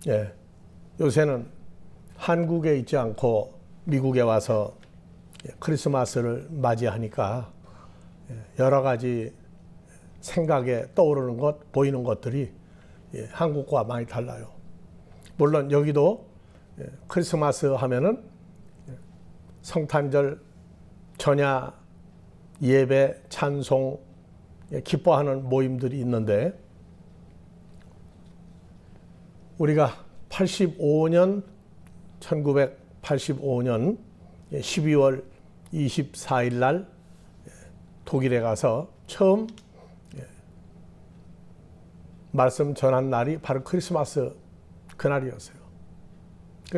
예, 요새는 한국에 있지 않고 미국에 와서 크리스마스를 맞이하니까 여러 가지 생각에 떠오르는 것, 보이는 것들이 한국과 많이 달라요. 물론 여기도 크리스마스 하면은 성탄절 전야 예배, 찬송, 기뻐하는 모임들이 있는데 우리가 1985년 12월 24일 날 독일에 가서 처음 말씀 전한 날이 바로 크리스마스 그날이었어요.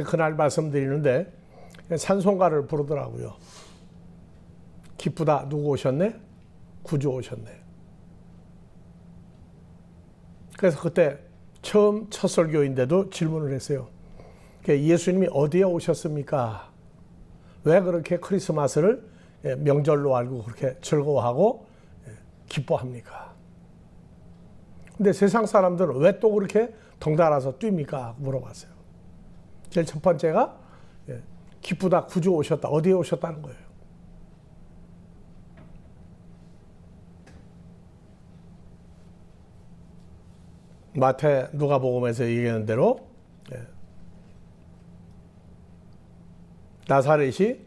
그날 말씀드리는데 찬송가를 부르더라고요. 기쁘다 누구 오셨네? 구주 오셨네. 그래서 그때 처음 첫 설교인데도 질문을 했어요. 예수님이 어디에 오셨습니까? 왜 그렇게 크리스마스를 명절로 알고 그렇게 즐거워하고 기뻐합니까? 근데 세상 사람들은 왜 또 그렇게 덩달아서 뜁니까? 물어봤어요. 제일 첫 번째가 기쁘다, 구주 오셨다, 어디에 오셨다는 거예요. 마태 누가복음에서 얘기하는 대로 나사렛이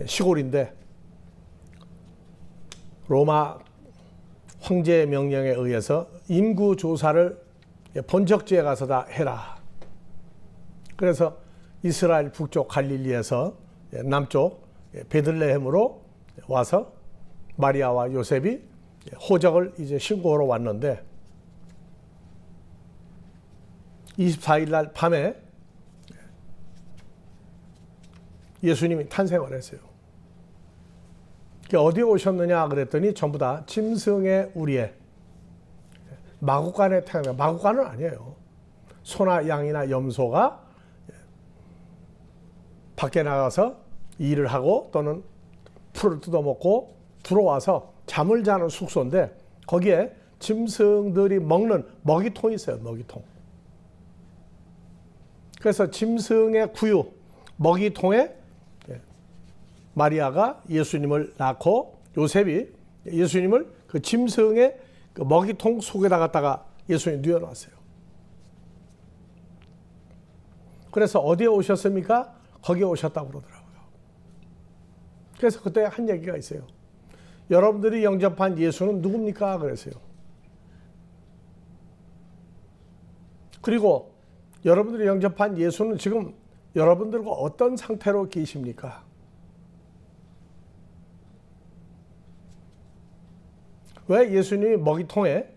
시골인데 로마 황제의 명령에 의해서 인구 조사를 본적지에 가서 다 해라. 그래서 이스라엘 북쪽 갈릴리에서 남쪽 베들레헴으로 와서 마리아와 요셉이 호적을 이제 신고하러 왔는데 24일 날 밤에 예수님이 탄생을 했어요. 어디에 오셨느냐 그랬더니 전부 다 짐승의 우리에 마구간에 태어나, 마구간은 아니에요. 소나 양이나 염소가 밖에 나가서 일을 하고 또는 풀을 뜯어먹고 들어와서 잠을 자는 숙소인데 거기에 짐승들이 먹는 먹이통이 있어요. 먹이통. 그래서 짐승의 구유, 먹이통에 마리아가 예수님을 낳고 요셉이 예수님을 그 짐승의 그 먹이통 속에다 갖다가 예수님 뉘어놨어요. 그래서 어디에 오셨습니까? 거기에 오셨다고 그러더라고요. 그래서 그때 한 얘기가 있어요. 여러분들이 영접한 예수는 누굽니까? 그랬어요. 그리고 여러분들이 영접한 예수는 지금 여러분들과 어떤 상태로 계십니까? 왜 예수님이 먹이통에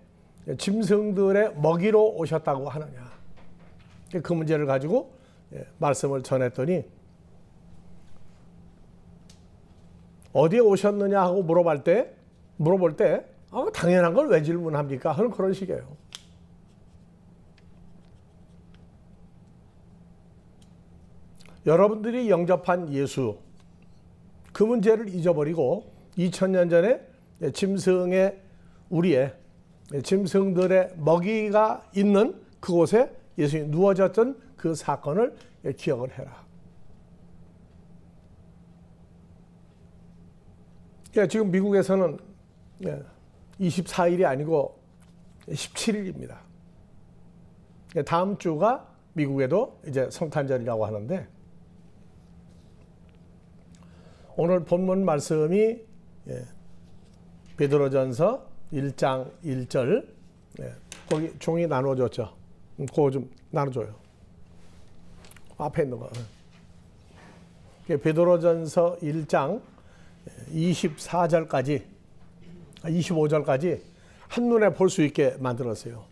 짐승들의 먹이로 오셨다고 하느냐. 그 문제를 가지고 말씀을 전했더니 어디에 오셨느냐 하고 물어볼 때 당연한 걸 왜 질문합니까? 하는 그런 식이에요. 여러분들이 영접한 예수 그 문제를 잊어버리고 2000년 전에 짐승의 우리의 짐승들의 먹이가 있는 그곳에 예수님이 누워졌던 그 사건을 기억을 해라. 지금 미국에서는 24일이 아니고 17일입니다. 다음 주가 미국에도 이제 성탄절이라고 하는데 오늘 본문 말씀이 베드로전서 1장 1절 거기 종이 나눠줬죠. 그거 좀 나눠줘요. 앞에 있는 거. 베드로전서 1장 24절까지 25절까지 한눈에 볼 수 있게 만들었어요.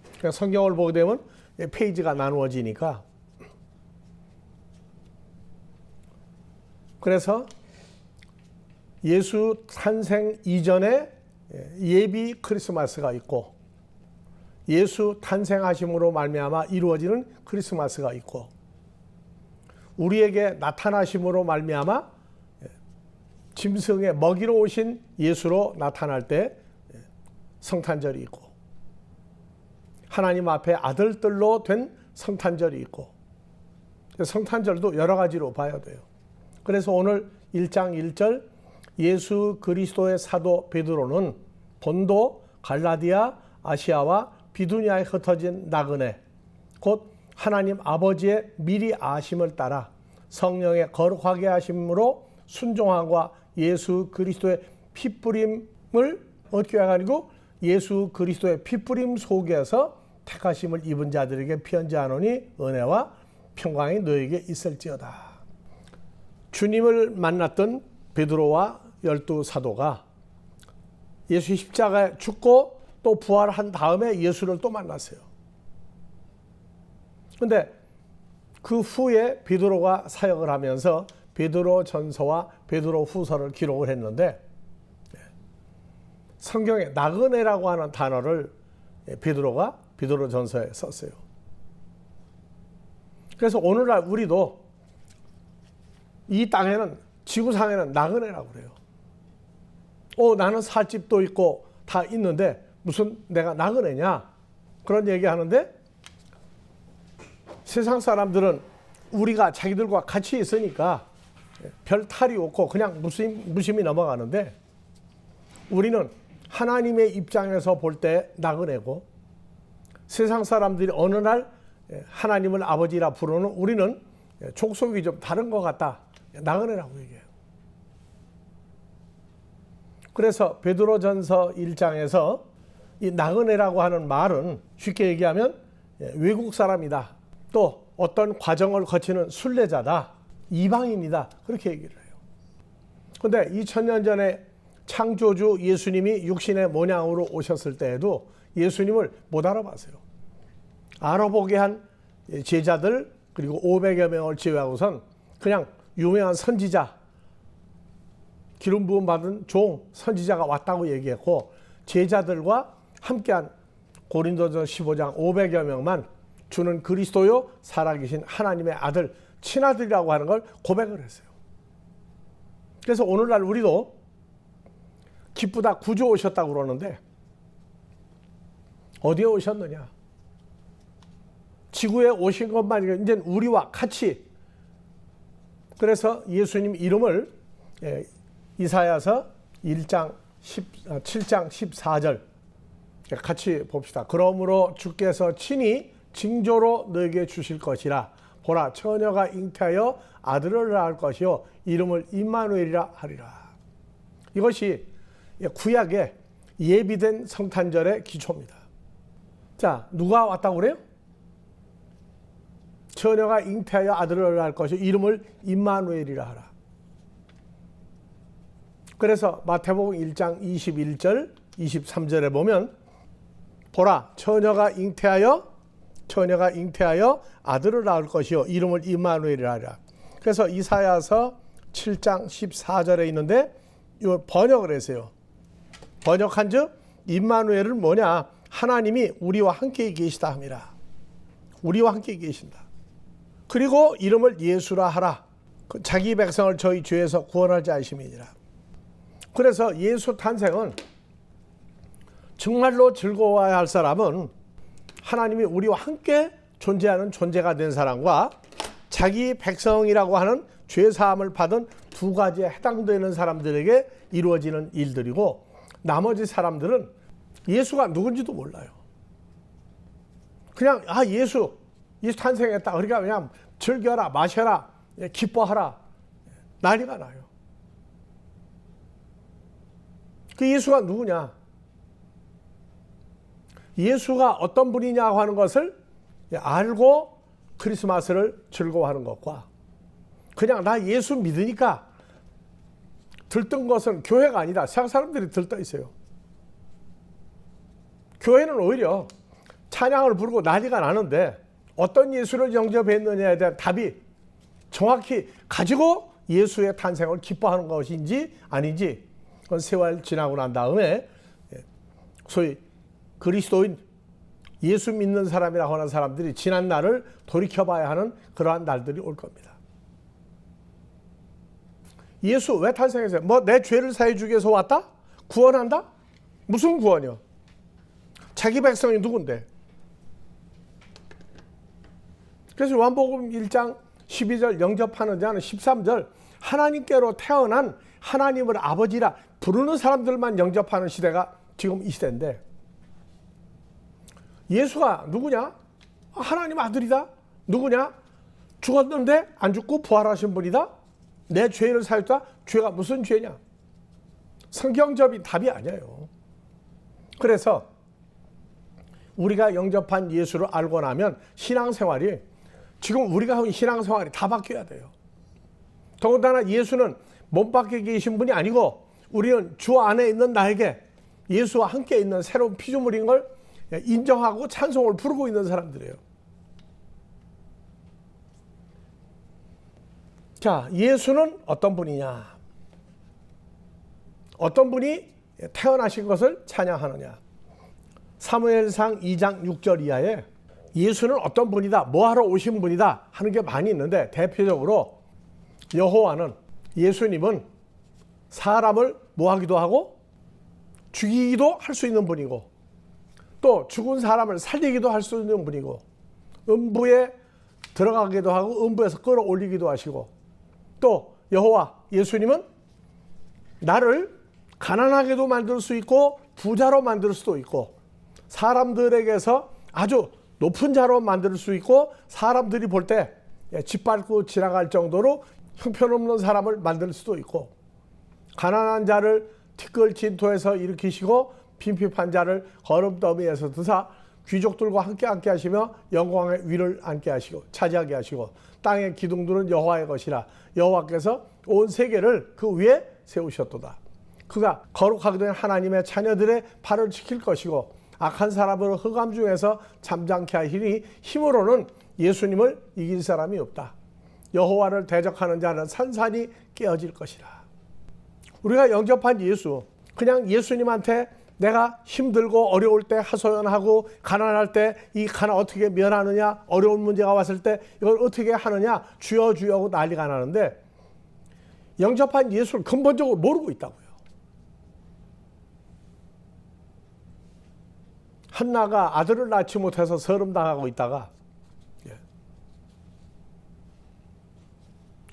그러니까 성경을 보게 되면 페이지가 나누어지니까 그래서 예수 탄생 이전에 예비 크리스마스가 있고 예수 탄생하심으로 말미암아 이루어지는 크리스마스가 있고 우리에게 나타나심으로 말미암아 짐승의 먹이로 오신 예수로 나타날 때 성탄절이 있고 하나님 앞에 아들들로 된 성탄절이 있고, 성탄절도 여러 가지로 봐야 돼요. 그래서 오늘 1장 1절 예수 그리스도의 사도 베드로는 본도, 갈라디아, 아시아와 비두니아에 흩어진 나그네, 곧 하나님 아버지의 미리 아심을 따라 성령의 거룩하게 하심으로 순종함과 예수 그리스도의 피뿌림을 얻게 하고 예수 그리스도의 피뿌림 속에서 택하심을 입은 자들에게 편지하노니 은혜와 평강이 너에게 있을지어다. 주님을 만났던 베드로와 12사도가 예수 십자가에 죽고 또 부활한 다음에 예수를 또 만났어요. 그런데 그 후에 베드로가 사역을 하면서 베드로 전서와 베드로 후서를 기록을 했는데 성경에 나그네라고 하는 단어를 베드로가 베드로 전서에 썼어요. 그래서 오늘날 우리도 이 땅에는, 지구상에는 나그네라고 그래요. 나는 살 집도 있고 다 있는데 무슨 내가 나그네냐? 그런 얘기 하는데 세상 사람들은 우리가 자기들과 같이 있으니까 별 탈이 없고 그냥 무심히 넘어가는데 우리는 하나님의 입장에서 볼 때 나그네고 세상 사람들이 어느 날 하나님을 아버지라 부르는 우리는 족속이 좀 다른 것 같다. 나그네라고 얘기해요. 그래서 베드로전서 1장에서 이 나그네라고 하는 말은 쉽게 얘기하면 외국 사람이다. 또 어떤 과정을 거치는 순례자다. 이방인이다. 그렇게 얘기를 해요. 그런데 2000년 전에 창조주 예수님이 육신의 모양으로 오셨을 때에도 예수님을 못 알아봤어요. 알아보게 한 제자들 그리고 500여 명을 제외하고선 그냥 유명한 선지자, 기름 부음 받은 종 선지자가 왔다고 얘기했고 제자들과 함께한 고린도전서 15장 500여 명만 주는 그리스도요 살아계신 하나님의 아들 친아들이라고 하는 걸 고백을 했어요. 그래서 오늘날 우리도 기쁘다 구주 오셨다고 그러는데 어디에 오셨느냐? 지구에 오신 것만 아니라 이제 우리와 같이. 그래서 예수님 이름을 이사야서 7장 14절 같이 봅시다. 그러므로 주께서 친히 징조로 너에게 주실 것이라. 보라, 처녀가 잉태하여 아들을 낳을 것이요 이름을 임마누엘이라 하리라. 이것이 구약의 예비된 성탄절의 기초입니다. 자, 누가 왔다고 그래요? 처녀가 잉태하여 아들을 낳을 것이요 이름을 임마누엘이라 하라. 그래서 마태복음 1장 21절 23절에 보면 보라, 처녀가 잉태하여 아들을 낳을 것이요 이름을 임마누엘이라 하라. 그래서 이사야서 7장 14절에 있는데 이 번역을 했어요. 번역한즉 임마누엘은 뭐냐? 하나님이 우리와 함께 계시다 함이라. 우리와 함께 계신다. 그리고 이름을 예수라 하라. 자기 백성을 저희 죄에서 구원할 자이심이니라. 그래서 예수 탄생은 정말로 즐거워야 할 사람은 하나님이 우리와 함께 존재하는 존재가 된 사람과 자기 백성이라고 하는 죄사함을 받은 두 가지에 해당되는 사람들에게 이루어지는 일들이고 나머지 사람들은 예수가 누군지도 몰라요. 그냥 예수 탄생했다. 그러니까 그냥 즐겨라, 마셔라, 기뻐하라. 난리가 나요. 그 예수가 누구냐? 예수가 어떤 분이냐고 하는 것을 알고 크리스마스를 즐거워하는 것과 그냥 나 예수 믿으니까 들뜬 것은 교회가 아니다. 세상 사람들이 들떠 있어요. 교회는 오히려 찬양을 부르고 난리가 나는데 어떤 예수를 영접했느냐에 대한 답이 정확히 가지고 예수의 탄생을 기뻐하는 것인지 아닌지 그건 세월 지나고 난 다음에 소위 그리스도인 예수 믿는 사람이라고 하는 사람들이 지난 날을 돌이켜봐야 하는 그러한 날들이 올 겁니다. 예수 왜 탄생했어요? 내 죄를 사해 주기 위해서 왔다? 구원한다? 무슨 구원이요? 자기 백성이 누군데? 그래서 요한복음 1장 12절 영접하는 자는 13절 하나님께로 태어난 하나님을 아버지라 부르는 사람들만 영접하는 시대가 지금 이 시대인데, 예수가 누구냐? 하나님 아들이다. 누구냐? 죽었는데 안 죽고 부활하신 분이다. 내 죄를 사했다. 죄가 무슨 죄냐? 성경접이 답이 아니에요. 그래서 우리가 영접한 예수를 알고 나면 신앙생활이, 지금 우리가 하는 신앙생활이 다 바뀌어야 돼요. 더군다나 예수는 몸 밖에 계신 분이 아니고 우리는 주 안에 있는 나에게 예수와 함께 있는 새로운 피조물인 걸 인정하고 찬송을 부르고 있는 사람들이에요. 자, 예수는 어떤 분이냐? 어떤 분이 태어나신 것을 찬양하느냐? 사무엘상 2장 6절 이하에 예수는 어떤 분이다, 뭐하러 오신 분이다 하는 게 많이 있는데, 대표적으로 여호와는, 예수님은 사람을 뭐하기도 하고 죽이기도 할 수 있는 분이고, 또 죽은 사람을 살리기도 할 수 있는 분이고, 음부에 들어가기도 하고 음부에서 끌어올리기도 하시고, 또 여호와 예수님은 나를 가난하게도 만들 수 있고 부자로 만들 수도 있고, 사람들에게서 아주 높은 자로 만들 수 있고, 사람들이 볼 때 짓밟고 지나갈 정도로 형편없는 사람을 만들 수도 있고, 가난한 자를 티끌 진토에서 일으키시고 빈핍한 자를 거름더미에서 드사 귀족들과 함께 하시며 영광의 위를 앉게 하시고 차지하게 하시고, 땅의 기둥들은 여호와의 것이라 여호와께서 온 세계를 그 위에 세우셨도다. 그가 거룩하게 된 하나님의 자녀들의 발을 지킬 것이고 악한 사람을 흑암 중에서 잠잠케 하시니 힘으로는 예수님을 이길 사람이 없다. 여호와를 대적하는 자는 산산이 깨어질 것이라. 우리가 영접한 예수, 그냥 예수님한테 내가 힘들고 어려울 때 하소연하고, 가난할 때 이 가난 어떻게 면하느냐, 어려운 문제가 왔을 때 이걸 어떻게 하느냐, 주여 주여 하고 난리가 나는데, 영접한 예수를 근본적으로 모르고 있다고요. 한나가 아들을 낳지 못해서 서름당하고 있다가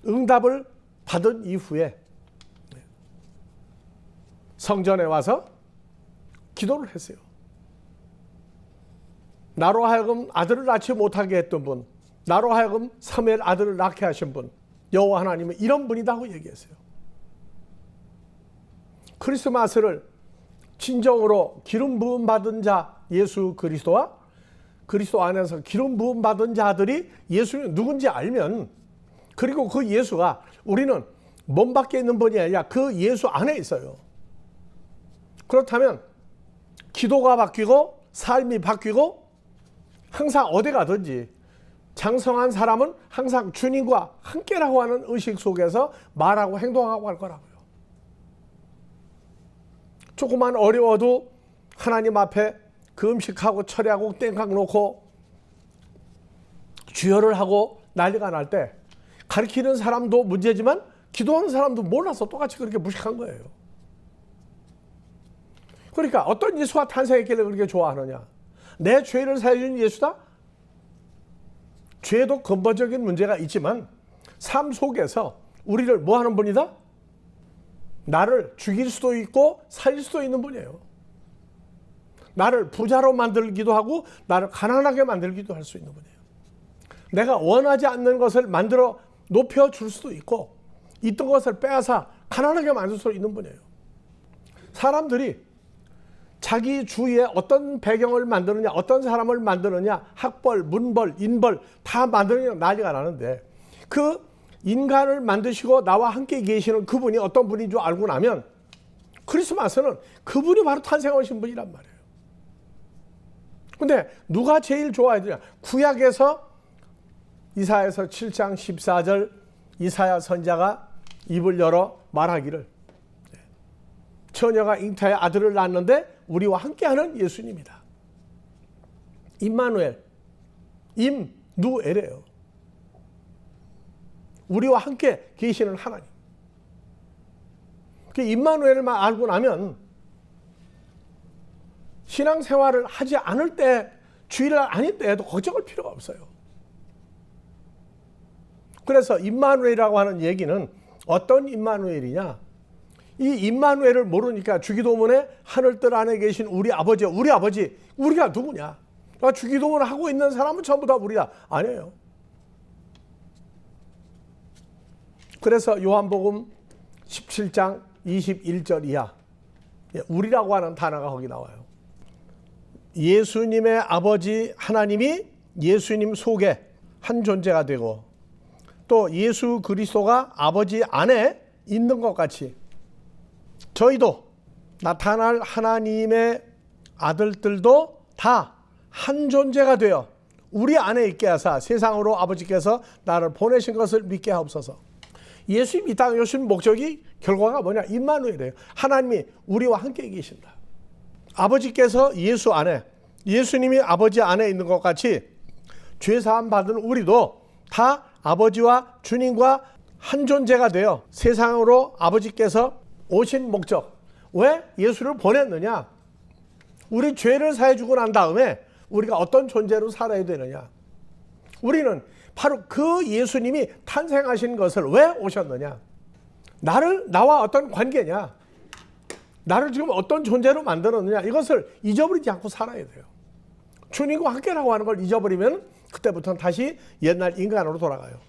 응답을 받은 이후에 성전에 와서 기도를 했어요. 나로 하여금 아들을 낳지 못하게 했던 분, 나로 하여금 사무엘 아들을 낳게 하신 분, 여호와 하나님은 이런 분이다고 얘기했어요. 크리스마스를 진정으로 기름 부음 받은 자 예수 그리스도와 그리스도 안에서 기름 부음 받은 자들이 예수는 누군지 알면, 그리고 그 예수가 우리는 몸 밖에 있는 분이 아니라 그 예수 안에 있어요. 그렇다면 기도가 바뀌고 삶이 바뀌고, 항상 어디 가든지 장성한 사람은 항상 주님과 함께라고 하는 의식 속에서 말하고 행동하고 할 거라고요. 조금만 어려워도 하나님 앞에 금식하고 철회하고 땡깡 놓고 주여를 하고 난리가 날 때, 가르치는 사람도 문제지만 기도하는 사람도 몰라서 똑같이 그렇게 무식한 거예요. 그러니까 어떤 예수가 탄생했길래 그렇게 좋아하느냐? 내 죄를 사해준 예수다? 죄도 근본적인 문제가 있지만 삶 속에서 우리를 뭐 하는 분이다? 나를 죽일 수도 있고 살릴 수도 있는 분이에요. 나를 부자로 만들기도 하고 나를 가난하게 만들기도 할 수 있는 분이에요. 내가 원하지 않는 것을 만들어 높여줄 수도 있고, 있던 것을 빼앗아 가난하게 만들 수 있는 분이에요. 사람들이 자기 주위에 어떤 배경을 만드느냐, 어떤 사람을 만드느냐, 학벌, 문벌, 인벌 다 만드느냐 난리가 나는데, 그 인간을 만드시고 나와 함께 계시는 그분이 어떤 분인 줄 알고 나면 크리스마스는 그분이 바로 탄생하신 분이란 말이에요. 근데 누가 제일 좋아해야 되냐? 구약에서 이사야서 7장 14절 이사야 선지자가 입을 열어 말하기를, 처녀가 잉타의 아들을 낳았는데 우리와 함께하는 예수님이다. 임마누엘, 임누엘이에요. 우리와 함께 계시는 하나님. 그 임마누엘만 알고 나면 신앙생활을 하지 않을 때, 주일날 아닐 때에도 걱정할 필요가 없어요. 그래서 임마누엘이라고 하는 얘기는 어떤 임마누엘이냐? 이 임마누엘을 모르니까 주기도문에 하늘뜰 안에 계신 우리 아버지, 우리가 누구냐? 주기도문을 하고 있는 사람은 전부 다 우리다. 아니에요. 그래서 요한복음 17장 21절 이하 우리라고 하는 단어가 거기 나와요. 예수님의 아버지 하나님이 예수님 속에 한 존재가 되고 또 예수 그리스도가 아버지 안에 있는 것 같이 저희도 나타날 하나님의 아들들도 다 한 존재가 되어 우리 안에 있게 하사 세상으로 아버지께서 나를 보내신 것을 믿게 하옵소서. 예수님이 이 땅에 오신 목적이 결과가 뭐냐? 임마누엘이에요. 하나님이 우리와 함께 계신다. 아버지께서 예수 안에, 예수님이 아버지 안에 있는 것 같이 죄사함 받은 우리도 다 아버지와 주님과 한 존재가 되어 세상으로 아버지께서 오신 목적. 왜 예수를 보냈느냐? 우리 죄를 사해주고 난 다음에 우리가 어떤 존재로 살아야 되느냐? 우리는 바로 그 예수님이 탄생하신 것을 왜 오셨느냐? 나와 어떤 관계냐? 나를 지금 어떤 존재로 만들었느냐? 이것을 잊어버리지 않고 살아야 돼요. 주님과 함께라고 하는 걸 잊어버리면 그때부터는 다시 옛날 인간으로 돌아가요.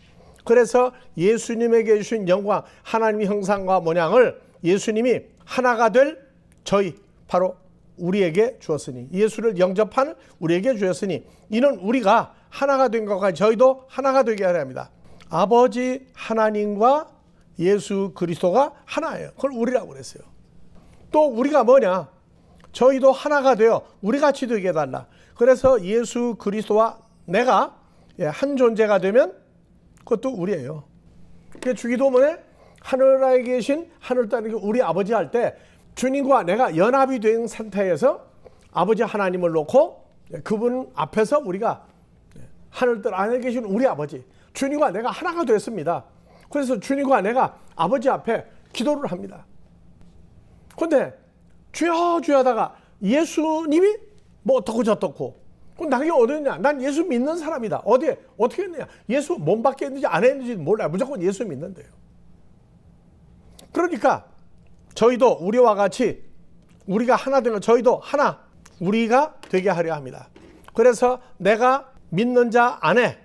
그래서 예수님에게 주신 영광, 하나님의 형상과 모양을 예수님이 하나가 될 저희, 바로 우리에게 주었으니, 예수를 영접한 우리에게 주었으니 이는 우리가 하나가 된 것과 저희도 하나가 되게 하려 합니다. 아버지 하나님과 예수 그리스도가 하나예요. 그걸 우리라고 그랬어요. 또 우리가 뭐냐? 저희도 하나가 되어 우리같이 되게 해달라. 그래서 예수 그리스도와 내가 한 존재가 되면 그것도 우리예요. 주기도문에 하늘나라에 계신 하늘땅에 우리 아버지 할 때 주님과 내가 연합이 된 상태에서 아버지 하나님을 놓고 그분 앞에서 우리가 하늘뜰 안에 계신 우리 아버지, 주님과 내가 하나가 됐습니다. 그래서 주님과 내가 아버지 앞에 기도를 합니다. 그런데 주여 주여 하다가 예수님이 뭐 어떻고 저떻고, 그럼 나게 어디였냐? 난 예수 믿는 사람이다. 어디에 어떻게 했느냐? 예수 몸 밖에 했는지 안 했는지 몰라요. 무조건 예수 믿는데요. 그러니까 저희도 우리와 같이 우리가 하나 되면 저희도 하나, 우리가 되게 하려 합니다. 그래서 내가 믿는 자 안에,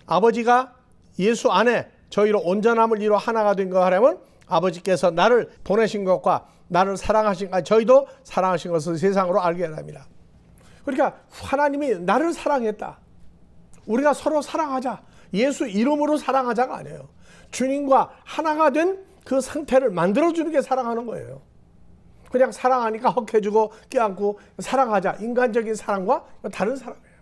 아버지가 예수 안에 저희로 온전함을 이루어 하나가 된 거 하려면 아버지께서 나를 보내신 것과 나를 사랑하신 것, 저희도 사랑하신 것을 세상으로 알게 하려 합니다. 그러니까 하나님이 나를 사랑했다. 우리가 서로 사랑하자. 예수 이름으로 사랑하자가 아니에요. 주님과 하나가 된 그 상태를 만들어주는 게 사랑하는 거예요. 그냥 사랑하니까 헉해주고 껴안고 사랑하자. 인간적인 사랑과 다른 사랑이에요.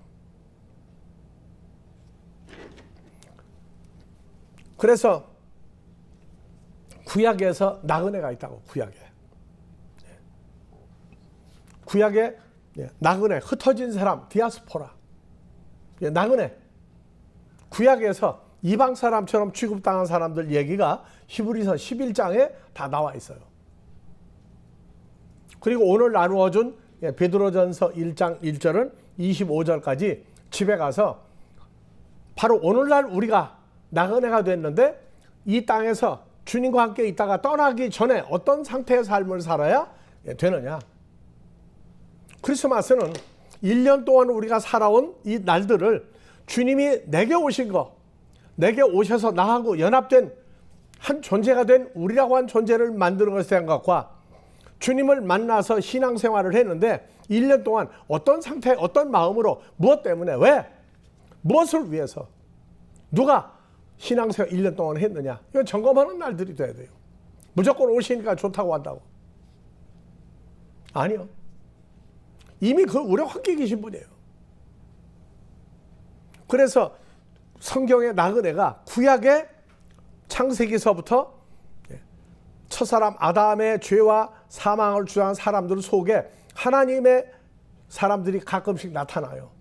그래서 구약에서 나그네가 있다고. 구약에 나그네, 흩어진 사람, 디아스포라, 나그네. 구약에서 이방 사람처럼 취급당한 사람들 얘기가 히브리서 11장에 다 나와 있어요. 그리고 오늘 나누어준 베드로전서 1장 1절은 25절까지 집에 가서 바로 오늘날 우리가 나그네가 됐는데 이 땅에서 주님과 함께 있다가 떠나기 전에 어떤 상태의 삶을 살아야 되느냐. 크리스마스는 1년 동안 우리가 살아온 이 날들을 주님이 내게 오신 거, 내게 오셔서 나하고 연합된 한 존재가 된 우리라고 한 존재를 만드는 것에 대한 것과 주님을 만나서 신앙생활을 했는데 1년 동안 어떤 상태, 어떤 마음으로, 무엇 때문에, 왜, 무엇을 위해서, 누가 신앙생활 1년 동안 했느냐. 이건 점검하는 날들이 돼야 돼요. 무조건 오시니까 좋다고 한다고. 아니요. 이미 그 우리 함께 계신 분이에요. 그래서 성경의 나그네가 구약의 창세기서부터 첫사람 아담의 죄와 사망을 주장한 사람들 속에 하나님의 사람들이 가끔씩 나타나요.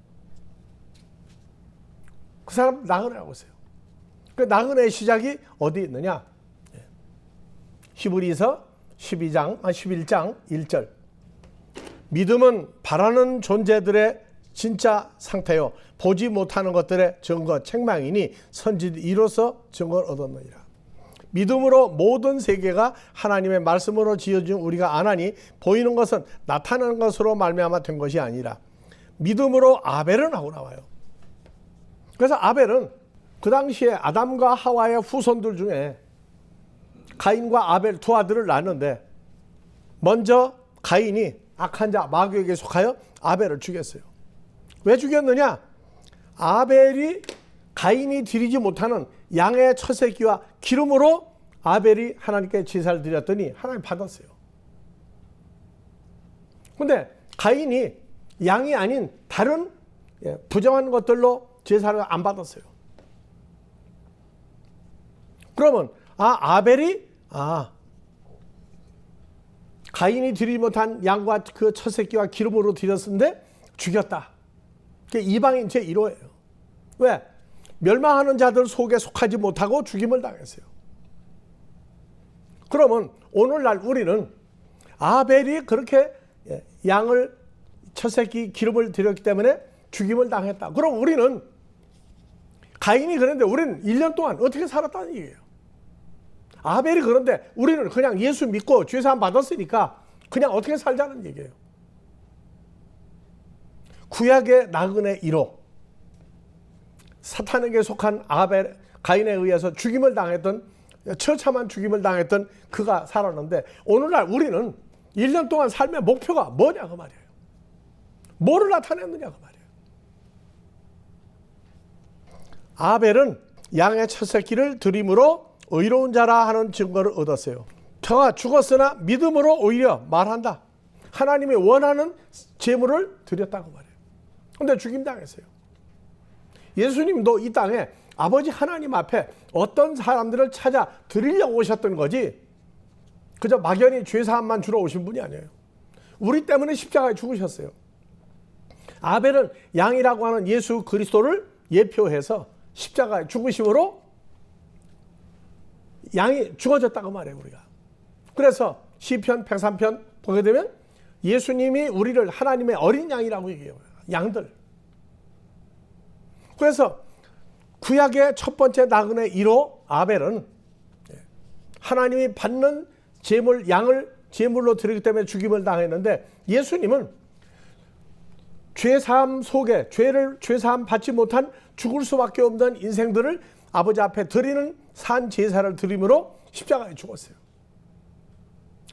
그 사람 나그네라고 했어요. 그 나그네의 시작이 어디 있느냐? 히브리서 11장 1절. 믿음은 바라는 존재들의 진짜 상태요 보지 못하는 것들의 증거 책망이니 선지자 이로써 증거를 얻었느니라. 믿음으로 모든 세계가 하나님의 말씀으로 지어진 우리가 아나니 보이는 것은 나타나는 것으로 말미암아 된 것이 아니라 믿음으로 아벨은 하고 나와요. 그래서 아벨은 그 당시에 아담과 하와의 후손들 중에 가인과 아벨 두 아들을 낳았는데 먼저 가인이 악한 자 마귀에게 속하여 아벨을 죽였어요. 왜 죽였느냐? 아벨이 가인이 드리지 못하는 양의 첫 새끼와 기름으로 아벨이 하나님께 제사를 드렸더니 하나님 받았어요. 근데 가인이 양이 아닌 다른 부정한 것들로 제사를 안 받았어요. 그러면 아벨이 가인이 드리지 못한 양과 그 첫 새끼와 기름으로 드렸는데 죽였다. 그게 이방인 제1호예요. 왜? 멸망하는 자들 속에 속하지 못하고 죽임을 당했어요. 그러면 오늘날 우리는 아벨이 그렇게 양을 첫 새끼 기름을 드렸기 때문에 죽임을 당했다. 그럼 우리는 가인이 그런데 우리는 1년 동안 어떻게 살았다는 얘기예요. 아벨이 그런데 우리는 그냥 예수 믿고 죄사함 받았으니까 그냥 어떻게 살자는 얘기예요. 구약의 나그네 1호 사탄에게 속한 가인에 의해서 죽임을 당했던 처참한 죽임을 당했던 그가 살았는데 오늘날 우리는 1년 동안 삶의 목표가 뭐냐 그 말이에요. 뭐를 나타냈느냐 그 말이에요. 아벨은 양의 첫 새끼를 드림으로 의로운 자라 하는 증거를 얻었어요. 저가 죽었으나 믿음으로 오히려 말한다. 하나님이 원하는 제물을 드렸다고 말해요. 근데 죽임당했어요. 예수님도 이 땅에 아버지 하나님 앞에 어떤 사람들을 찾아 드리려고 오셨던 거지 그저 막연히 죄사함만 주러 오신 분이 아니에요. 우리 때문에 십자가에 죽으셨어요. 아벨은 양이라고 하는 예수 그리스도를 예표해서 십자가에 죽으심으로 양이 죽어졌다고 말해요. 우리가. 그래서 시편 103편 보게 되면 예수님이 우리를 하나님의 어린 양이라고 얘기해요. 양들. 그래서 구약의 첫 번째 나그네 1호 아벨은 하나님이 받는 제물 양을 제물로 드리기 때문에 죽임을 당했는데 예수님은 죄사함 속에 죄사함 받지 못한 죽을 수밖에 없는 인생들을 아버지 앞에 드리는 산 제사를 드림으로 십자가에 죽었어요.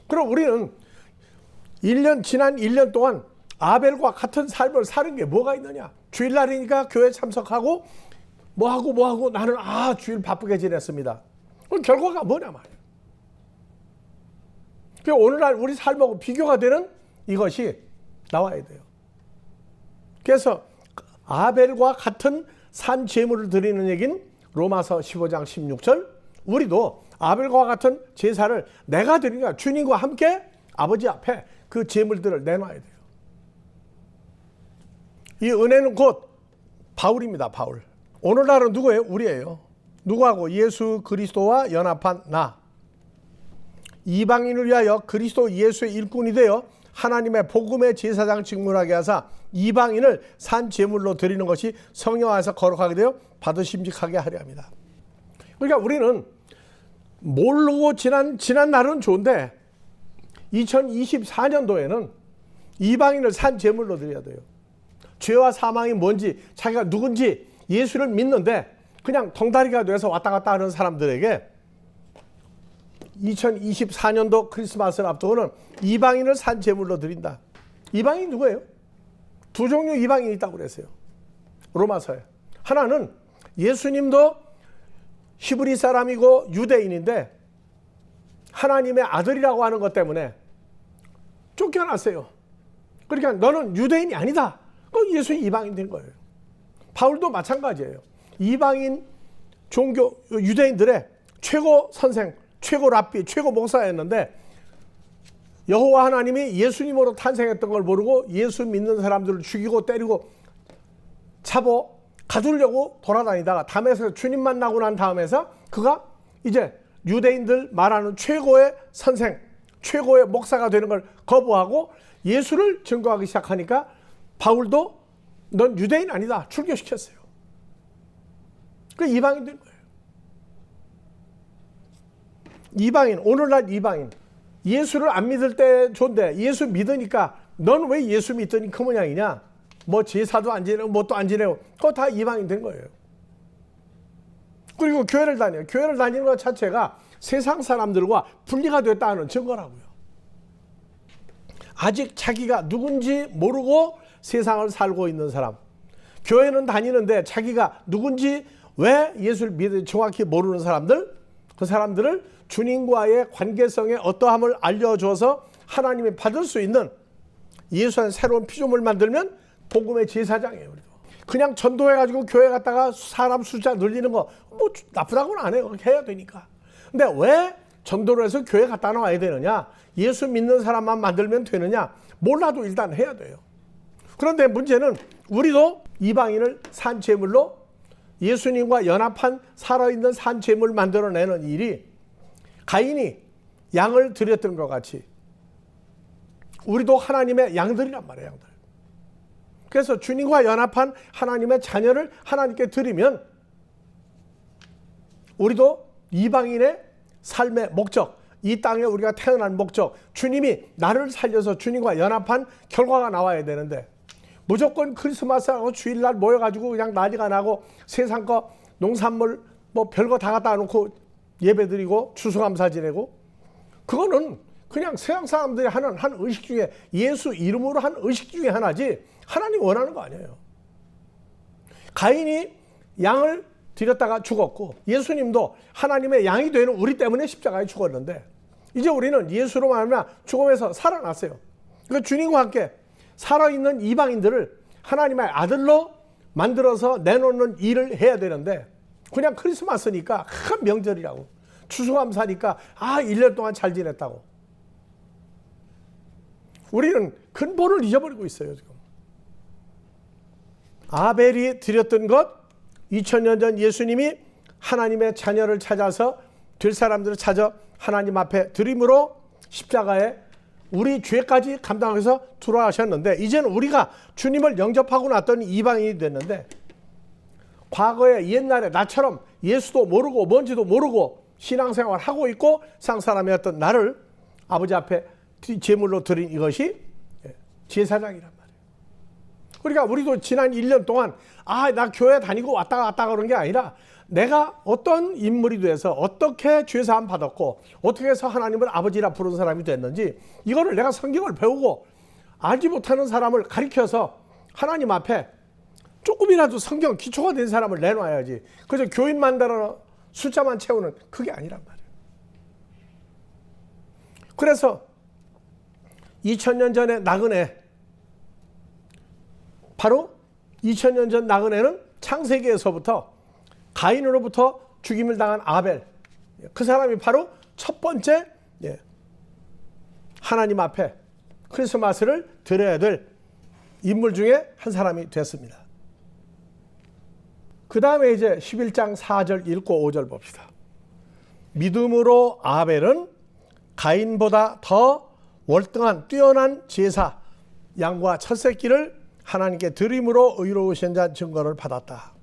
그럼 우리는 지난 1년 동안 아벨과 같은 삶을 사는 게 뭐가 있느냐? 주일날이니까 교회 참석하고 뭐하고 나는 주일 바쁘게 지냈습니다. 그럼 결과가 뭐냐 말이에요. 오늘날 우리 삶하고 비교가 되는 이것이 나와야 돼요. 그래서 아벨과 같은 산 제물을 드리는 얘기는 로마서 15장 16절 우리도 아벨과 같은 제사를 내가 드리니까 주님과 함께 아버지 앞에 그 제물들을 내놔야 돼요. 이 은혜는 곧 바울입니다. 바울. 오늘날은 누구예요? 우리예요. 누구하고? 예수 그리스도와 연합한 나. 이방인을 위하여 그리스도 예수의 일꾼이 되어 하나님의 복음의 제사장 직무하게 하사 이방인을 산 제물로 드리는 것이 성령 안에서 거룩하게 되어 받으심직하게 하려 합니다. 그러니까 우리는 모르고 지난 날은 좋은데 2024년도에는 이방인을 산 제물로 드려야 돼요. 죄와 사망이 뭔지 자기가 누군지 예수를 믿는데 그냥 덩다리가 돼서 왔다 갔다 하는 사람들에게 2024년도 크리스마스를 앞두고는 이방인을 산 제물로 드린다. 이방인이 누구예요? 두 종류 이방인이 있다고 그랬어요. 로마서에. 하나는 예수님도 히브리 사람이고 유대인인데 하나님의 아들이라고 하는 것 때문에 쫓겨났어요. 그러니까 너는 유대인이 아니다. 그럼 예수는 이방인 된 거예요. 바울도 마찬가지예요. 이방인 종교 유대인들의 최고 선생, 최고 랍비, 최고 목사였는데 여호와 하나님이 예수님으로 탄생했던 걸 모르고 예수 믿는 사람들을 죽이고 때리고 잡아 가두려고 돌아다니다가 담에서 주님 만나고 난 다음에서 그가 이제 유대인들 말하는 최고의 선생, 최고의 목사가 되는 걸 거부하고 예수를 증거하기 시작하니까 바울도 넌 유대인 아니다. 출교시켰어요. 그 이방인 된 거예요. 이방인, 오늘날 이방인. 예수를 안 믿을 때 좋은데 예수 믿으니까 넌 왜 예수 믿더니 그 모양이냐? 뭐 제사도 안 지내고 뭣도 안 지내고 그거 다 이방인 된 거예요. 그리고 교회를 다녀요. 교회를 다니는 것 자체가 세상 사람들과 분리가 됐다는 증거라고요. 아직 자기가 누군지 모르고 세상을 살고 있는 사람. 교회는 다니는데 자기가 누군지 왜 예수를 믿는지 정확히 모르는 사람들, 그 사람들을 주님과의 관계성의 어떠함을 알려줘서 하나님이 받을 수 있는 예수한 새로운 피조물 만들면 복음의 제사장이에요. 그냥 전도해가지고 교회 갔다가 사람 숫자 늘리는 거 뭐 나쁘다고는 안 해요. 해야 되니까. 근데 왜 전도를 해서 교회 갔다 나와야 되느냐? 예수 믿는 사람만 만들면 되느냐? 몰라도 일단 해야 돼요. 그런데 문제는 우리도 이방인을 산제물로 예수님과 연합한 살아있는 산제물 만들어내는 일이 가인이 양을 드렸던 것 같이 우리도 하나님의 양들이란 말이에요. 양들. 그래서 주님과 연합한 하나님의 자녀를 하나님께 드리면 우리도 이방인의 삶의 목적, 이 땅에 우리가 태어난 목적, 주님이 나를 살려서 주님과 연합한 결과가 나와야 되는데 무조건 크리스마스하고 주일날 모여가지고 그냥 난리가 나고 세상 거 농산물 뭐 별거 다 갖다 놓고 예배드리고 추수감사 지내고 그거는 그냥 세상 사람들이 하는 한 의식 중에 예수 이름으로 한 의식 중에 하나지 하나님 원하는 거 아니에요. 가인이 양을 드렸다가 죽었고 예수님도 하나님의 양이 되는 우리 때문에 십자가에 죽었는데 이제 우리는 예수로 말하면 죽음에서 살아났어요. 그러니까 주님과 함께 살아있는 이방인들을 하나님의 아들로 만들어서 내놓는 일을 해야 되는데 그냥 크리스마스니까 큰 명절이라고 추수감사니까 1년 동안 잘 지냈다고 우리는 근본을 잊어버리고 있어요. 지금 아벨이 드렸던 것 2000년 전 예수님이 하나님의 자녀를 찾아서 될 사람들을 찾아 하나님 앞에 드림으로 십자가에 우리 죄까지 감당해서 돌아가셨는데 이제는 우리가 주님을 영접하고 났더니 이방인이 됐는데 과거에 옛날에 나처럼 예수도 모르고 뭔지도 모르고 신앙생활을 하고 있고 상사람이었던 나를 아버지 앞에 제물로 드린 이것이 제사장이란 말이에요. 그러니까 우리도 지난 1년 동안 나 교회 다니고 왔다 갔다 그런 게 아니라 내가 어떤 인물이 돼서 어떻게 죄사함 받았고 어떻게 해서 하나님을 아버지라 부르는 사람이 됐는지 이거를 내가 성경을 배우고 알지 못하는 사람을 가르쳐서 하나님 앞에 조금이라도 성경 기초가 된 사람을 내놔야지. 그래서 교인 만들어 숫자만 채우는 그게 아니란 말이에요. 그래서 2000년 전에 나그네 바로 2000년 전 나그네는 창세기에서부터 가인으로부터 죽임을 당한 아벨 그 사람이 바로 첫 번째 하나님 앞에 크리스마스를 드려야 될 인물 중에 한 사람이 됐습니다. 그 다음에 이제 11장 4절 읽고 5절 봅시다. 믿음으로 아벨은 가인보다 더 월등한 뛰어난 제사 양과 첫 새끼를 하나님께 드림으로 의로우신 자 증거를 받았다.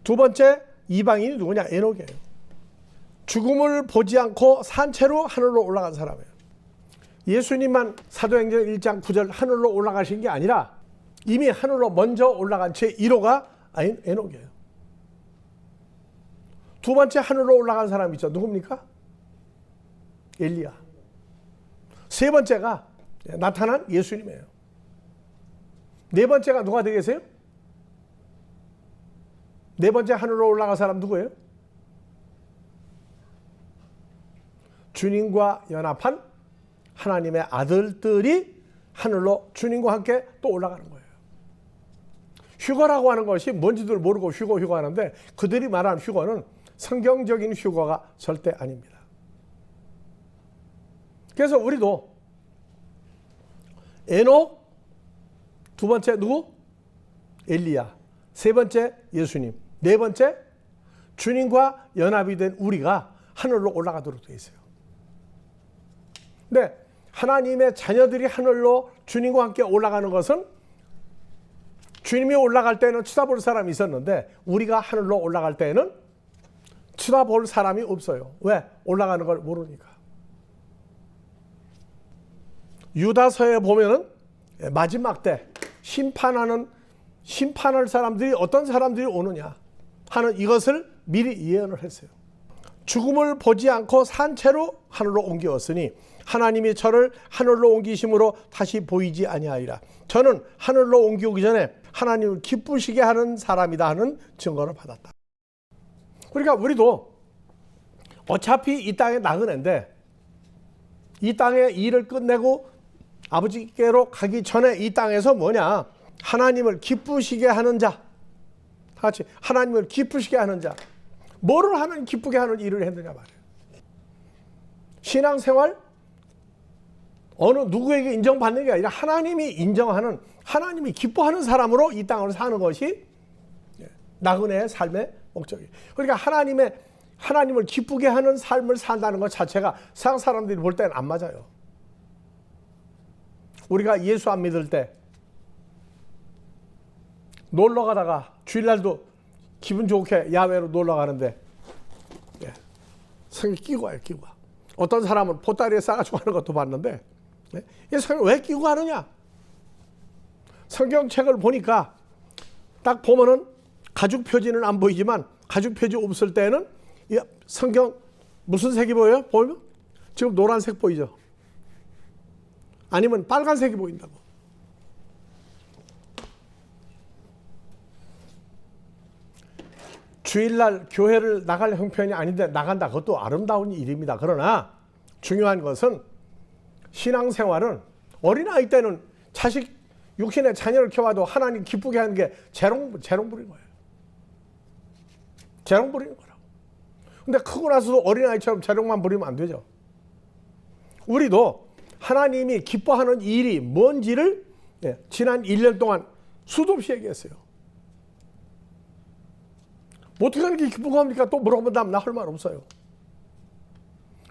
두 번째 이방인이 누구냐? 에녹이에요. 죽음을 보지 않고 산채로 하늘로 올라간 사람이에요. 예수님만 사도행전 1장 9절 하늘로 올라가신 게 아니라 이미 하늘로 먼저 올라간 제 1호가 에녹이에요. 두 번째 하늘로 올라간 사람이 있죠. 누굽니까? 엘리야. 세 번째가 나타난 예수님이에요. 네 번째가 누가 되겠어요? 네 번째 하늘로 올라간 사람 누구예요? 주님과 연합한 하나님의 아들들이 하늘로 주님과 함께 또 올라가는 거예요. 휴거라고 하는 것이 뭔지도 모르고 휴거 하는데 그들이 말하는 휴거는 성경적인 휴거가 절대 아닙니다. 그래서 우리도 에녹, 두 번째 누구? 엘리야. 세 번째 예수님. 네 번째 주님과 연합이 된 우리가 하늘로 올라가도록 되어 있어요. 근데 하나님의 자녀들이 하늘로 주님과 함께 올라가는 것은 주님이 올라갈 때는 쳐다볼 사람이 있었는데 우리가 하늘로 올라갈 때는 쳐다볼 사람이 없어요. 왜? 올라가는 걸 모르니까. 유다서에 보면은 마지막 때 심판할 사람들이 어떤 사람들이 오느냐 하는 이것을 미리 예언을 했어요. 죽음을 보지 않고 산 채로 하늘로 옮기었으니 하나님이 저를 하늘로 옮기심으로 다시 보이지 아니하리라. 저는 하늘로 옮기기 전에 하나님을 기쁘시게 하는 사람이다 하는 증거를 받았다. 그러니까 우리도 어차피 이 땅에 나그네인데 이 땅에 일을 끝내고 아버지께로 가기 전에 이 땅에서 뭐냐? 하나님을 기쁘시게 하는 자. 같이 하나님을 기쁘시게 하는 자. 뭐를 하면 기쁘게 하는 일을 했느냐 말이에요. 신앙생활 어느 누구에게 인정받는 게 아니라 하나님이 인정하는, 하나님이 기뻐하는 사람으로 이 땅을 사는 것이 나그네의 삶의 목적이에요. 그러니까 하나님을 기쁘게 하는 삶을 산다는 것 자체가 세상 사람들이 볼 때는 안 맞아요. 우리가 예수 안 믿을 때 놀러 가다가 주일날도 기분 좋게 야외로 놀러 가는데 성경 끼고 와요. 끼고 와. 어떤 사람은 보따리에 싸가지고 하는 것도 봤는데 이 성경 왜 끼고 하느냐? 성경책을 보니까 딱 보면은 가죽 표지는 안 보이지만 가죽 표지 없을 때는 성경 무슨 색이 보여요? 보면 지금 노란색 보이죠? 아니면 빨간색이 보인다고. 주일날 교회를 나갈 형편이 아닌데 나간다. 그것도 아름다운 일입니다. 그러나 중요한 것은 신앙생활은 어린아이 때는 자식 육신의 자녀를 키워도 하나님 기쁘게 하는 게 재롱 부리는 거예요. 재롱 부리는 거라고. 근데 크고 나서도 어린아이처럼 재롱만 부리면 안 되죠. 우리도 하나님이 기뻐하는 일이 뭔지를 지난 1년 동안 수도 없이 얘기했어요. 어떻게 하는 게 기쁘고 합니까? 또 물어본다면 나 할 말 없어요.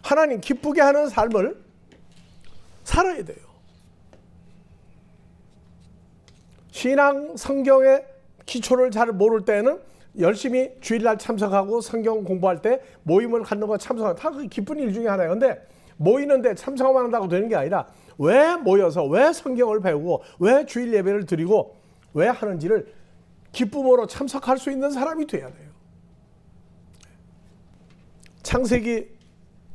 하나님 기쁘게 하는 삶을 살아야 돼요. 신앙 성경의 기초를 잘 모를 때는 열심히 주일날 참석하고 성경 공부할 때 모임을 갖는 거 참석하는 다 그 기쁜 일 중에 하나예요. 근데 모이는데 참석만 한다고 되는 게 아니라 왜 모여서 왜 성경을 배우고 왜 주일 예배를 드리고 왜 하는지를 기쁨으로 참석할 수 있는 사람이 돼야 돼요. 창세기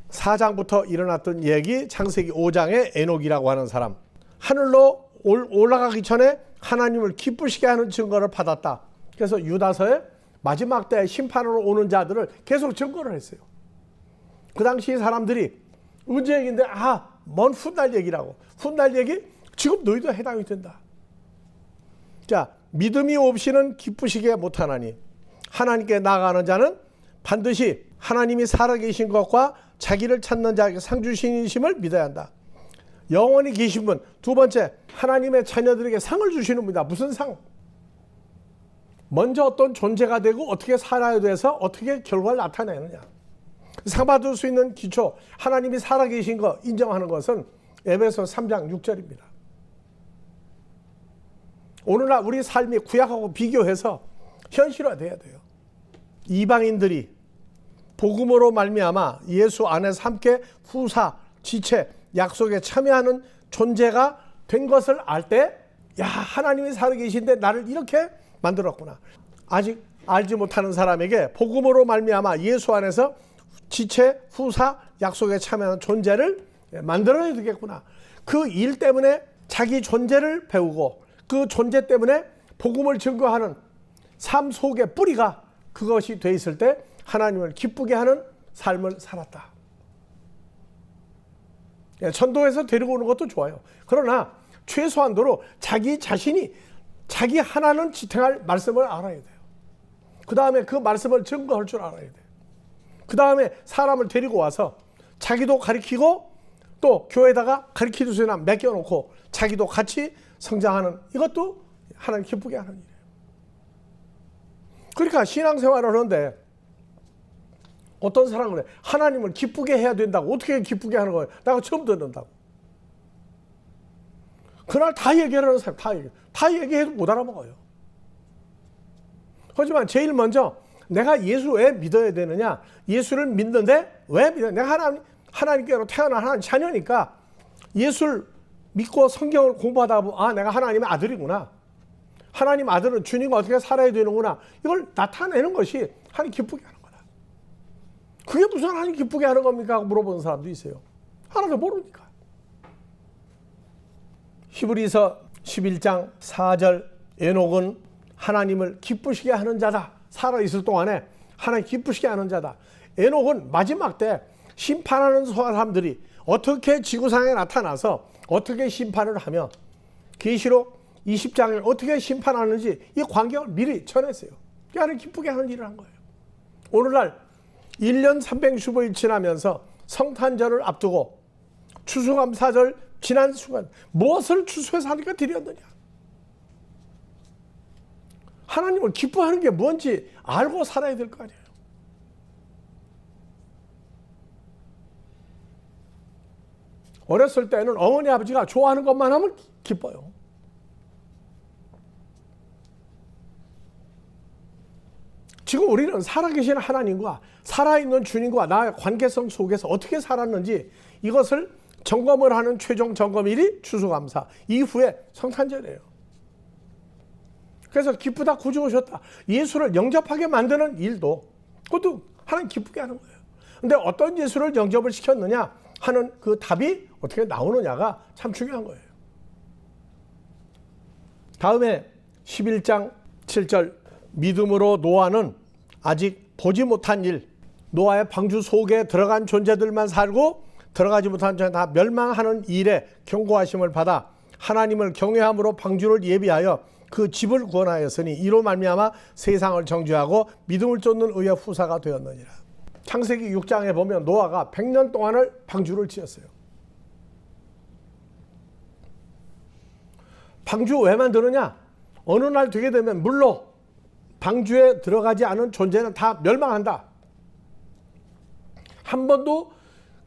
4장부터 일어났던 얘기, 창세기 5장의 에녹이라고 하는 사람, 하늘로 올라가기 전에 하나님을 기쁘시게 하는 증거를 받았다. 그래서 유다서에 마지막 때 심판으로 오는 자들을 계속 증거를 했어요. 그 당시 사람들이 언제 얘기인데 먼 훗날 얘기라고. 훗날 얘기? 지금 너희도 해당이 된다. 자, 믿음이 없이는 기쁘시게 못하나니 하나님께 나아가는 자는 반드시 하나님이 살아계신 것과 자기를 찾는 자에게 상 주시심을 믿어야 한다. 영원히 계신 분. 두 번째, 하나님의 자녀들에게 상을 주시는 분이다. 무슨 상? 먼저 어떤 존재가 되고 어떻게 살아야 돼서 어떻게 결과를 나타내느냐. 상 받을 수 있는 기초, 하나님이 살아계신 거 인정하는 것은 에베소 3장 6절입니다. 오늘날 우리 삶이 구약하고 비교해서 현실화돼야 돼요. 이방인들이 복음으로 말미암아 예수 안에서 함께 후사, 지체, 약속에 참여하는 존재가 된 것을 알 때, 야, 하나님이 살아계신데 나를 이렇게 만들었구나. 아직 알지 못하는 사람에게 복음으로 말미암아 예수 안에서 지체, 후사, 약속에 참여하는 존재를 만들어야 되겠구나. 그 일 때문에 자기 존재를 배우고 그 존재 때문에 복음을 증거하는 삶 속의 뿌리가 그것이 돼 있을 때 하나님을 기쁘게 하는 삶을 살았다. 천도에서 데리고 오는 것도 좋아요. 그러나 최소한도로 자기 자신이 자기 하나는 지탱할 말씀을 알아야 돼요. 그 다음에 그 말씀을 증거할 줄 알아야 돼요. 그 다음에 사람을 데리고 와서 자기도 가르치고 또 교회에다가 가르치는 사람 맡겨놓고 자기도 같이 성장하는, 이것도 하나님 기쁘게 하는 일이에요. 그러니까 신앙생활을 하는데 어떤 사람은 그래, 하나님을 기쁘게 해야 된다고. 어떻게 기쁘게 하는 거예요? 내가 처음 듣는다고. 그날 다 얘기하는 사람 다 얘기해도 못 알아먹어요. 하지만 제일 먼저 내가 예수 왜 믿어야 되느냐? 예수를 믿는데 왜 믿어야 되느냐? 내가 하나님께로 태어난 하나님 자녀니까 예수를 믿고 성경을 공부하다 보면 아, 내가 하나님의 아들이구나. 하나님 아들은 주님과 어떻게 살아야 되는구나. 이걸 나타내는 것이 하나님 기쁘게 하는 거다. 그게 무슨 하나님 기쁘게 하는 겁니까? 하고 물어보는 사람도 있어요. 하나도 모르니까. 히브리서 11장 4절 에녹은 하나님을 기쁘시게 하는 자다. 살아있을 동안에 하나님 기쁘시게 하는 자다. 에녹은 마지막 때 심판하는 사람들이 어떻게 지구상에 나타나서 어떻게 심판을 하며 계시록 20장을 어떻게 심판하는지 이 광경을 미리 전했어요. 하나님 기쁘게 하는 일을 한 거예요. 오늘날 1년 365일 지나면서 성탄절을 앞두고 추수감사절 지난 순간 무엇을 추수해서 하니까 드렸느냐? 하나님을 기뻐하는 게 뭔지 알고 살아야 될 거 아니에요. 어렸을 때는 어머니 아버지가 좋아하는 것만 하면 기뻐요. 지금 우리는 살아계신 하나님과 살아있는 주님과 나의 관계성 속에서 어떻게 살았는지 이것을 점검을 하는 최종 점검일이 추수감사 이후에 성탄절이에요. 그래서 기쁘다 구주 오셨다. 예수를 영접하게 만드는 일도 그것도 하나님 기쁘게 하는 거예요. 근데 어떤 예수를 영접을 시켰느냐 하는 그 답이 어떻게 나오느냐가 참 중요한 거예요. 다음에 11장 7절 믿음으로 노아는 아직 보지 못한 일, 노아의 방주 속에 들어간 존재들만 살고 들어가지 못한 존재 다 멸망하는 일에 경고하심을 받아 하나님을 경외함으로 방주를 예비하여 그 집을 구원하였으니 이로 말미암아 세상을 정죄하고 믿음을 쫓는 의의 후사가 되었느니라. 창세기 6장에 보면 노아가 100년 동안을 방주를 지었어요. 방주 왜 만드느냐? 어느 날 되게 되면 물로 방주에 들어가지 않은 존재는 다 멸망한다. 한 번도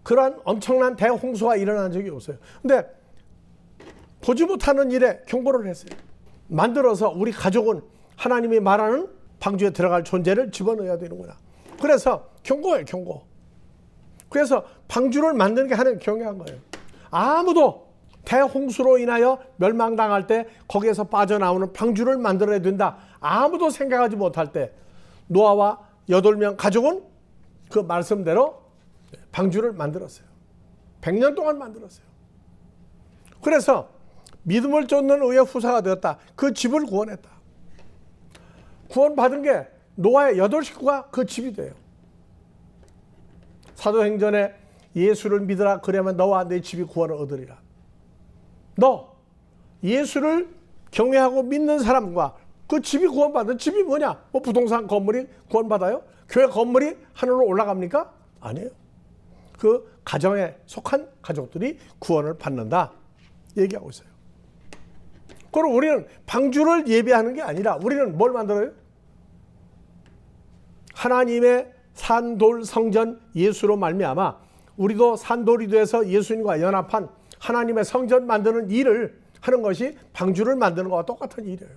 그러한 엄청난 대홍수가 일어난 적이 없어요. 근데 보지 못하는 일에 경고를 했어요. 만들어서 우리 가족은 하나님이 말하는 방주에 들어갈 존재를 집어넣어야 되는구나. 그래서 경고예요, 경고. 그래서 방주를 만드는 게 하나님 경외한 거예요. 아무도 대홍수로 인하여 멸망당할 때 거기에서 빠져나오는 방주를 만들어야 된다. 아무도 생각하지 못할 때 노아와 8명 가족은 그 말씀대로 방주를 만들었어요. 100년 동안 만들었어요. 그래서 믿음을 쫓는 의의 후사가 되었다. 그 집을 구원했다. 구원받은 게 노아의 8식구가 그 집이 돼요. 사도행전에 예수를 믿으라 그러면 너와 내 집이 구원을 얻으리라. 너 예수를 경외하고 믿는 사람과 그 집이 구원받는 집이 뭐냐? 뭐 부동산 건물이 구원받아요? 교회 건물이 하늘로 올라갑니까? 아니에요. 그 가정에 속한 가족들이 구원을 받는다 얘기하고 있어요. 그럼 우리는 방주를 예비하는 게 아니라 우리는 뭘 만들어요? 하나님의 산돌 성전 예수로 말미암아 우리도 산돌이 돼서 예수님과 연합한 하나님의 성전 만드는 일을 하는 것이 방주를 만드는 것과 똑같은 일이에요.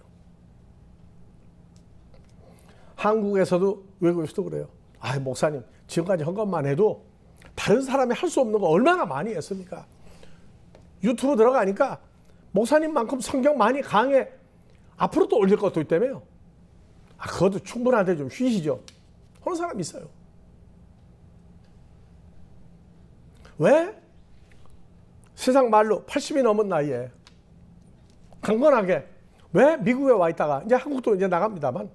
한국에서도 외국에서도 그래요. 아, 목사님 지금까지 한 것만 해도 다른 사람이 할 수 없는 거 얼마나 많이 했습니까? 유튜브 들어가니까 목사님만큼 성경 많이 강해 앞으로 또 올릴 것도 있다며요. 아, 그것도 충분한데 좀 쉬시죠. 그런 사람 있어요. 왜? 세상 말로 80이 넘은 나이에 강건하게 왜 미국에 와 있다가 이제 한국도 이제 나갑니다만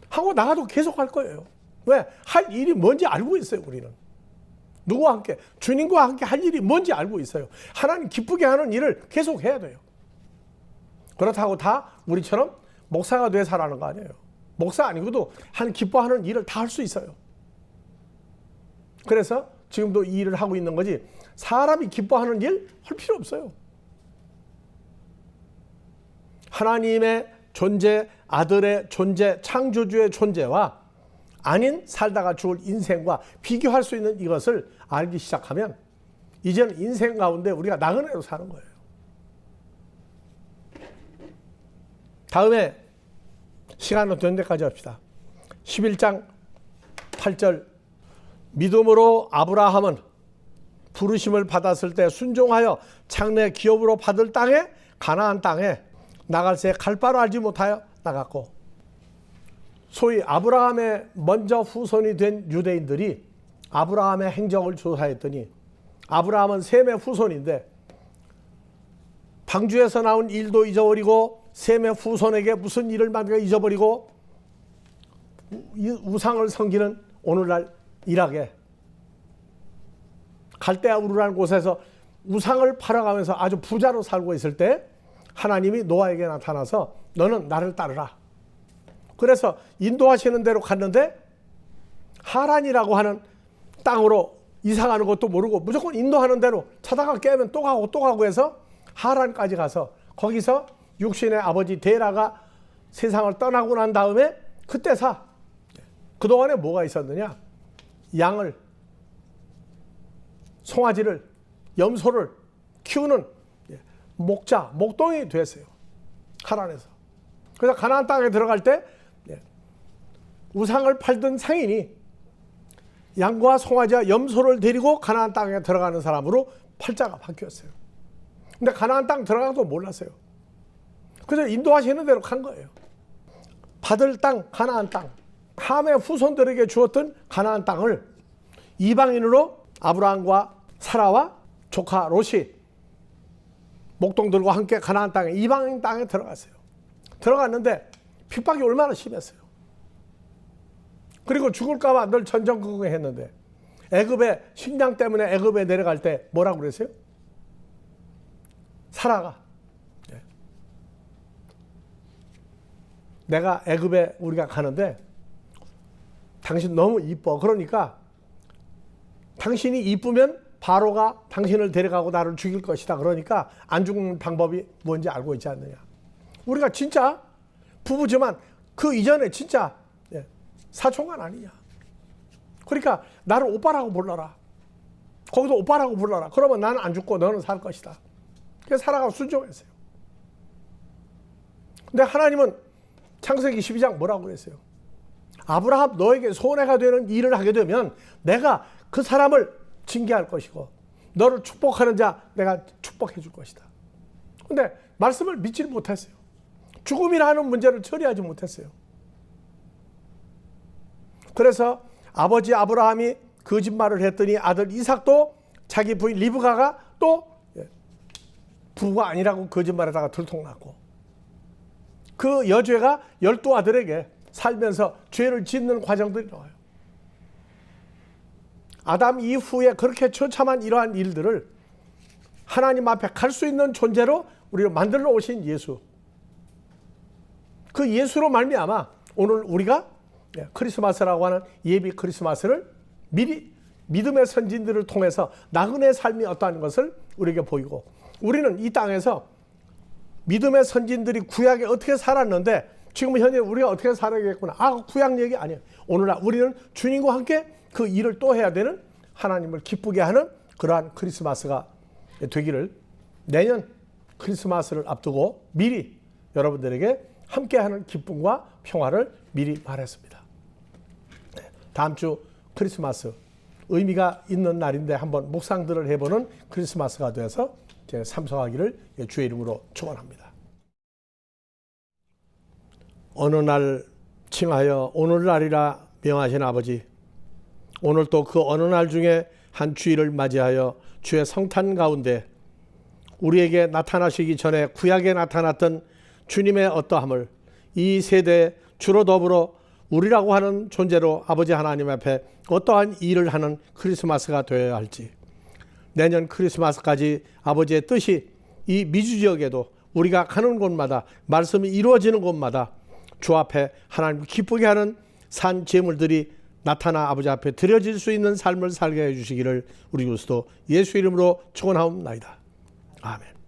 한국 나가도 계속 할 거예요. 왜? 할 일이 뭔지 알고 있어요. 우리는. 누구와 함께? 주님과 함께 할 일이 뭔지 알고 있어요. 하나님 기쁘게 하는 일을 계속 해야 돼요. 그렇다고 다 우리처럼 목사가 돼 살아는 거 아니에요. 목사 아니고도 하나님 기뻐하는 일을 다 할 수 있어요. 그래서 지금도 이 일을 하고 있는 거지 사람이 기뻐하는 일 할 필요 없어요. 하나님의 존재, 아들의 존재, 창조주의 존재와 아닌 살다가 죽을 인생과 비교할 수 있는 이것을 알기 시작하면 이제는 인생 가운데 우리가 나그네로 사는 거예요. 다음에 시간은 된 데까지 합시다. 11장 8절 믿음으로 아브라함은 부르심을 받았을 때 순종하여 장래 기업으로 받을 땅에 가나안 땅에 나갈 새 갈 바로 알지 못하여 나갔고, 소위 아브라함의 먼저 후손이 된 유대인들이 아브라함의 행적을 조사했더니 아브라함은 셈의 후손인데 방주에서 나온 일도 잊어버리고 셈의 후손에게 무슨 일을 만들어 잊어버리고 우상을 섬기는 오늘날 이락에 갈대아 우르라는 곳에서 우상을 팔아가면서 아주 부자로 살고 있을 때 하나님이 노아에게 나타나서 너는 나를 따르라. 그래서 인도하시는 대로 갔는데 하란이라고 하는 땅으로 이사가는 것도 모르고 무조건 인도하는 대로 자다가 깨면 또 가고 또 가고 해서 하란까지 가서 거기서 육신의 아버지 데라가 세상을 떠나고 난 다음에 그때사 그동안에 뭐가 있었느냐, 양을, 송아지를, 염소를 키우는 목자, 목동이 됐어요. 하란에서. 그래서 가나안 땅에 들어갈 때 우상을 팔던 상인이 양과 송아지와 염소를 데리고 가나안 땅에 들어가는 사람으로 팔자가 바뀌었어요. 근데 가나안 땅 들어가도 몰랐어요. 그래서 인도하시는 대로 간 거예요. 받을 땅, 가나안 땅, 함의 후손들에게 주었던 가나안 땅을 이방인으로 아브라함과 사라와 조카 롯이 목동들과 함께 가나안 땅에, 이방인 땅에 들어갔어요. 들어갔는데 핍박이 얼마나 심했어요. 그리고 죽을까 봐 늘 전전긍긍했는데 애굽에 식량 때문에 애굽에 내려갈 때 뭐라고 그랬어요? 사라가 내가 애굽에 우리가 가는데 당신 너무 이뻐. 그러니까 당신이 이쁘면 바로가 당신을 데려가고 나를 죽일 것이다. 그러니까 안 죽는 방법이 뭔지 알고 있지 않느냐. 우리가 진짜 부부지만 그 이전에 진짜 사촌간 아니냐. 그러니까 나를 오빠라고 불러라. 거기도 오빠라고 불러라. 그러면 나는 안 죽고 너는 살 것이다. 그래서 사라가 순종했어요. 근데 하나님은 창세기 12장 뭐라고 그랬어요? 아브라함 너에게 손해가 되는 일을 하게 되면 내가 그 사람을 징계할 것이고 너를 축복하는 자 내가 축복해 줄 것이다. 근데 말씀을 믿지 못했어요. 죽음이라는 문제를 처리하지 못했어요. 그래서 아버지 아브라함이 거짓말을 했더니 아들 이삭도 자기 부인 리브가가 또 부부가 아니라고 거짓말에다가 들통났고 그 여죄가 12아들에게 살면서 죄를 짓는 과정들이 나와요. 아담 이후에 그렇게 처참한 이러한 일들을 하나님 앞에 갈 수 있는 존재로 우리를 만들어 오신 예수, 그 예수로 말미암아 오늘 우리가 크리스마스라고 하는 예비 크리스마스를 미리 믿음의 선진들을 통해서 나그네 삶이 어떠한 것을 우리에게 보이고, 우리는 이 땅에서 믿음의 선진들이 구약에 어떻게 살았는데 지금 현재 우리가 어떻게 살아야겠구나. 구약 얘기 아니에요. 오늘날 우리는 주님과 함께 그 일을 또 해야 되는, 하나님을 기쁘게 하는 그러한 크리스마스가 되기를, 내년 크리스마스를 앞두고 미리 여러분들에게 함께하는 기쁨과 평화를 미리 말했습니다. 다음 주 크리스마스 의미가 있는 날인데 한번 묵상들을 해보는 크리스마스가 되어서 참석하기를 주의 이름으로 축원합니다. 어느 날 칭하여 오늘날이라 명하신 아버지, 오늘 또 그 어느 날 중에 한 주일을 맞이하여 주의 성탄 가운데 우리에게 나타나시기 전에 구약에 나타났던 주님의 어떠함을 이 세대에 주로 더불어 우리라고 하는 존재로 아버지 하나님 앞에 어떠한 일을 하는 크리스마스가 되어야 할지, 내년 크리스마스까지 아버지의 뜻이 이 미주 지역에도 우리가 가는 곳마다 말씀이 이루어지는 곳마다 주 앞에 하나님 기쁘게 하는 산 제물들이 나타나 아버지 앞에 드려질 수 있는 삶을 살게 해주시기를 우리 그리스도 예수 이름으로 축원하옵나이다. 아멘.